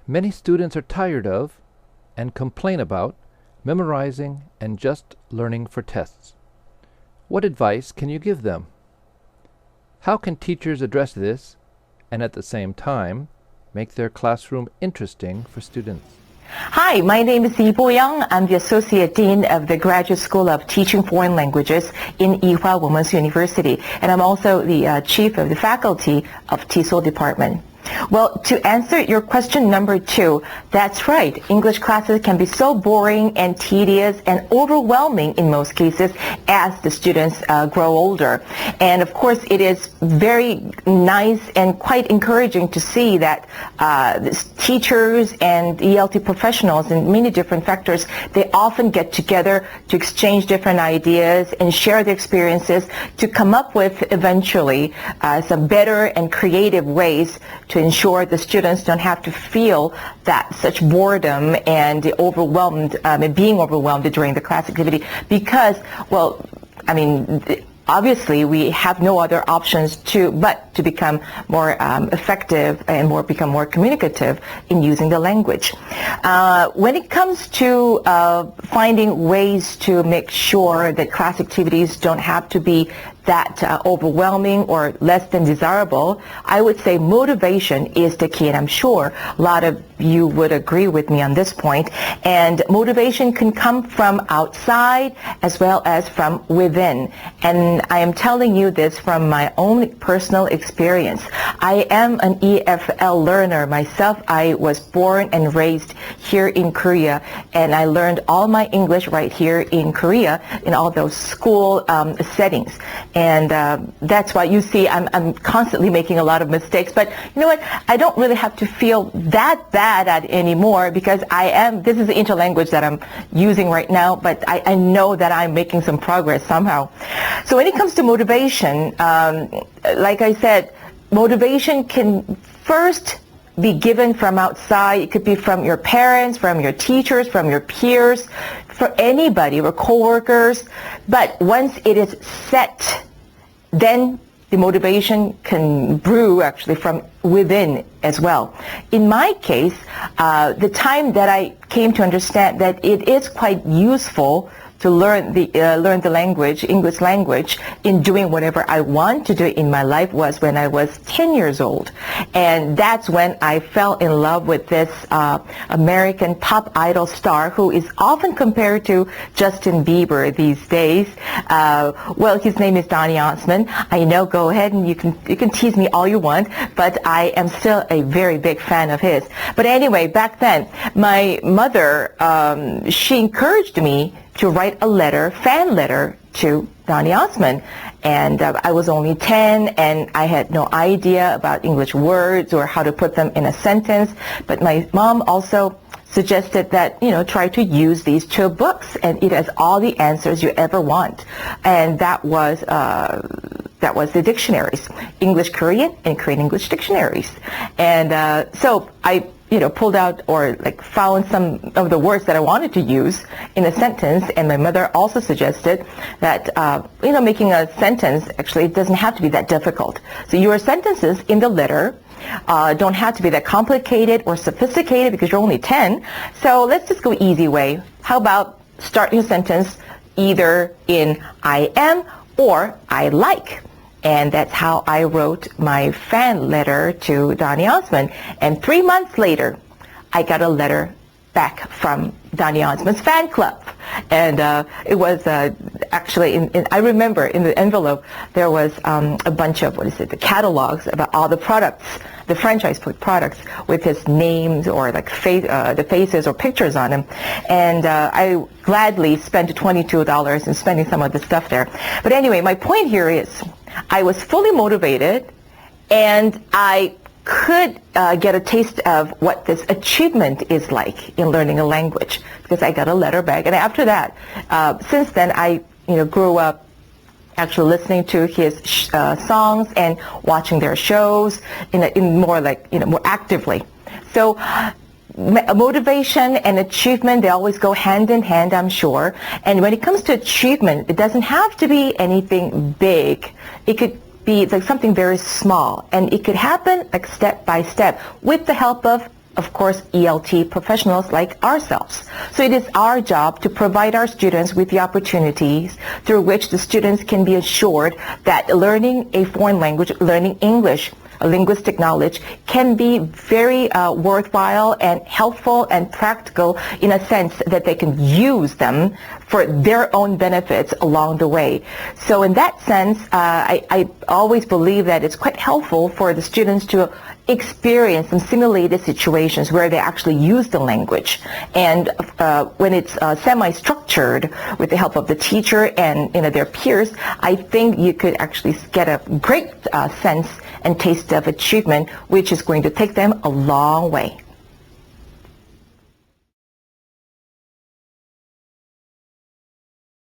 Many students are tired of and complain about memorizing and just learning for tests. What advice can you give them? How can teachers address this and at the same time make their classroom interesting for students? Hi, my name is Boyoung. I'm the Associate Dean of the Graduate School of Teaching Foreign Languages in Ewha Women's University, and I'm also the Chief of the Faculty of TESOL Department. Well, to answer your question number 2, that's right. English classes can be so boring and tedious and overwhelming in most cases as the students grow older. And of course, it is very nice and quite encouraging to see that teachers and ELT professionals in many different sectors, they often get together to exchange different ideas and share their experiences to come up with eventually some better and creative ways to ensure the students don't have to feel that such boredom and being overwhelmed during the class activity because, well, I mean, obviously we have no other options but to become more effective and become more communicative in using the language. When it comes to finding ways to make sure that class activities don't have to be that overwhelming or less than desirable, I would say motivation is the key, and I'm sure a lot of you would agree with me on this point. And motivation can come from outside as well as from within. And I am telling you this from my own personal experience. I am an EFL learner myself. I was born and raised here in Korea, and I learned all my English right here in Korea in all those school settings. And that's why you see I'm constantly making a lot of mistakes. But you know what? I don't really have to feel that bad at anymore because this is the interlanguage that I'm using right now, but I know that I'm making some progress somehow. So when it comes to motivation, like I said, motivation can first be given from outside. It could be from your parents, from your teachers, from your peers, for anybody or coworkers. But once it is set, then the motivation can brew actually from within as well. In my case, the time that I came to understand that it is quite useful to learn the language, English language, in doing whatever I want to do in my life was when I was 10 years old. And that's when I fell in love with this American pop idol star who is often compared to Justin Bieber these days. Well, his name is Donny Osmond. I know, go ahead and you can tease me all you want, but I am still a very big fan of his. But anyway, back then, my mother, she encouraged me to write a fan letter to Donny Osmond. And I was only 10 and I had no idea about English words or how to put them in a sentence. But my mom also suggested that, try to use these 2 books and it has all the answers you ever want. And that was the dictionaries, English Korean and Korean English dictionaries. And so I pulled out or found some of the words that I wanted to use in a sentence, and my mother also suggested that making a sentence actually doesn't have to be that difficult. So your sentences in the letter don't have to be that complicated or sophisticated because you're only 10. So let's just go easy way. How about start your sentence either in I am or I like. And that's how I wrote my fan letter to Donny Osmond. And 3 months later, I got a letter back from Donny Osmond's fan club. And it was actually, I remember in the envelope, there was a bunch of, the catalogs about all the products, the franchise products with his names or the faces or pictures on them. And I gladly spent $22 in spending some of the stuff there. But anyway, my point here is I was fully motivated and I could get a taste of what this achievement is like in learning a language because I got a letter back. And after that, since then, I grew up actually listening to his songs and watching their shows in more more actively. So motivation and achievement, they always go hand in hand, I'm sure. And when it comes to achievement, it doesn't have to be anything big. It could be something very small, and it could happen step by step with the help of of course, ELT professionals like ourselves. So it is our job to provide our students with the opportunities through which the students can be assured that learning a foreign language, learning English, linguistic knowledge can be very worthwhile and helpful and practical in a sense that they can use them for their own benefits along the way. So in that sense, I always believe that it's quite helpful for the students to experience some simulated situations where they actually use the language. And when it's semi-structured with the help of the teacher and their peers, I think you could actually get a great sense and taste of achievement, which is going to take them a long way.